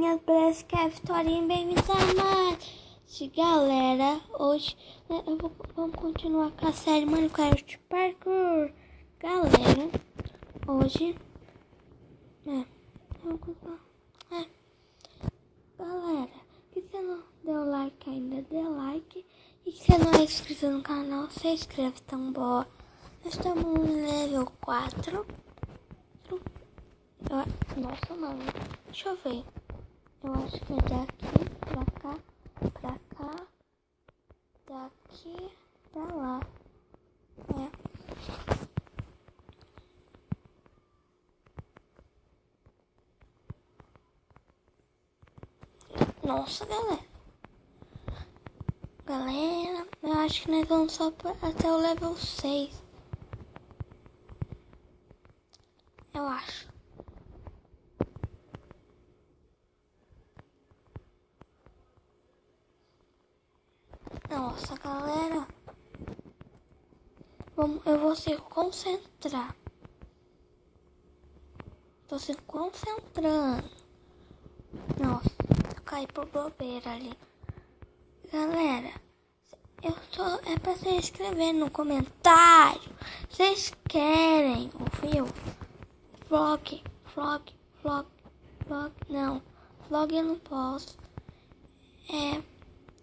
meninas, parece que é a historinha bem-vindos a mais. Galera, hoje vamos continuar com a série Minecraft Parkour. Galera, hoje galera, se você não deu like ainda, dê like. E se você não é inscrito no canal, se inscreve, tão boa. Nós estamos no level 4. Nossa, mano, deixa eu ver. Eu acho que é daqui pra cá, daqui pra lá. Nossa, galera, eu acho que nós vamos só até o level 6. Eu acho. Nossa, galera. Eu vou se concentrar. Tô se concentrando. Nossa, eu caí por bobeira ali. Galera, é pra você escrever no comentário. Vocês querem ouvir vlog? Não, vlog eu não posso.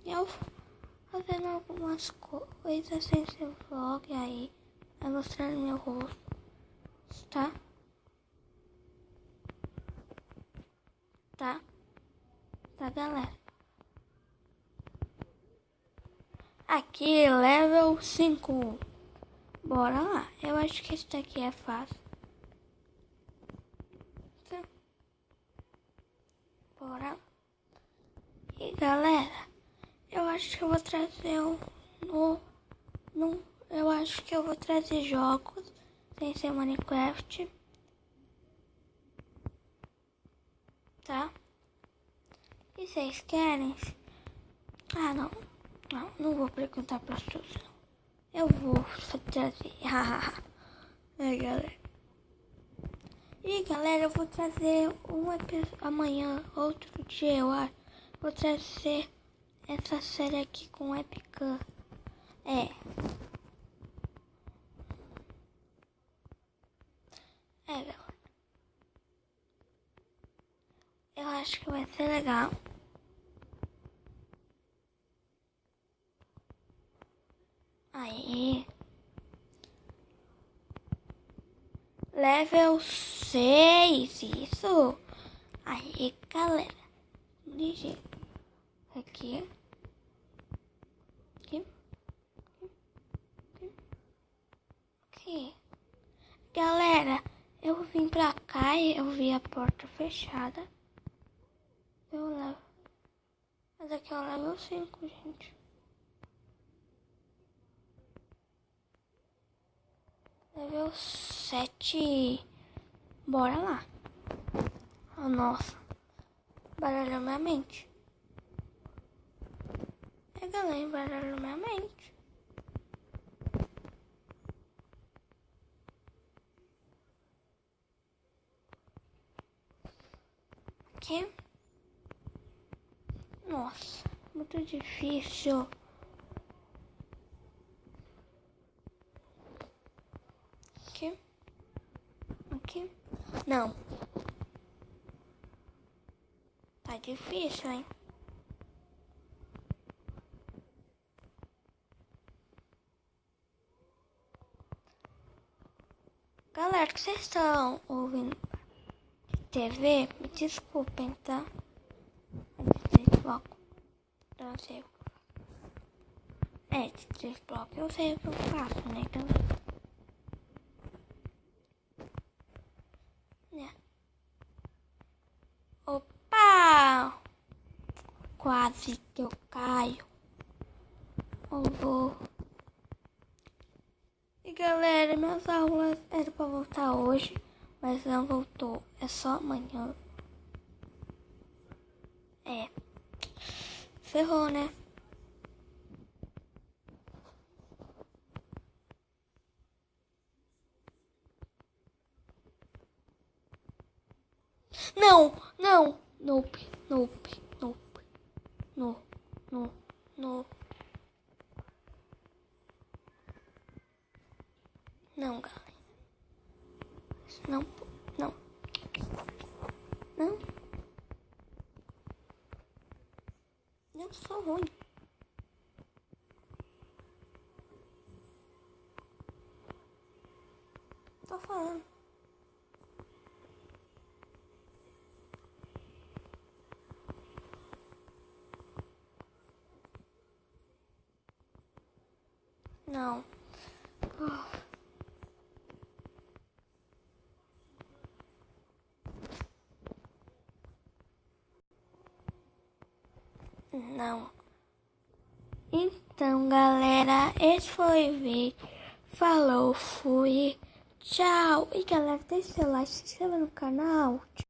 Eu fazendo algumas coisas sem ser vlog aí. Mostrando meu rosto, tá? Tá, galera? Aqui, level 5. Bora lá. Eu acho que esse daqui é fácil. Bora. E galera, eu acho que eu vou trazer eu acho que eu vou trazer jogos sem ser Minecraft. Tá? E vocês querem? Não vou perguntar para as pessoas. Eu vou trazer. Galera. E galera, eu vou trazer amanhã, outro dia, eu acho. Vou trazer essa série aqui com Epic. Galera. Eu acho que vai ser legal. Aí. Level 6, isso. Aí, galera. Ligeiro. Aqui. Galera, eu vim pra cá e eu vi a porta fechada. Mas aqui é o level 5, gente. Level 7. Bora lá. Oh, nossa. Baralhou minha mente. Galera, baralhou minha mente. Aqui. Nossa, muito difícil. Aqui. Não. Tá difícil, hein? Galera, que vocês estão ouvindo TV, me desculpem, tá? De 3 blocos. Então eu sei o que eu faço. De 3 blocos eu sei o que eu faço, né? Também. Opa! Quase que eu caio. E galera, minhas aulas eram pra voltar hoje, mas não voltou. É só amanhã. Ferrou, né? Não, Nope, nope, nope. No, no, no. Não, galera. Não, não. Não. Eu sou ruim. Tô falando. Não. Não. Então, galera, esse foi o vídeo. Falou, fui. Tchau. E, galera, deixa seu like, se inscreva no canal. Tchau.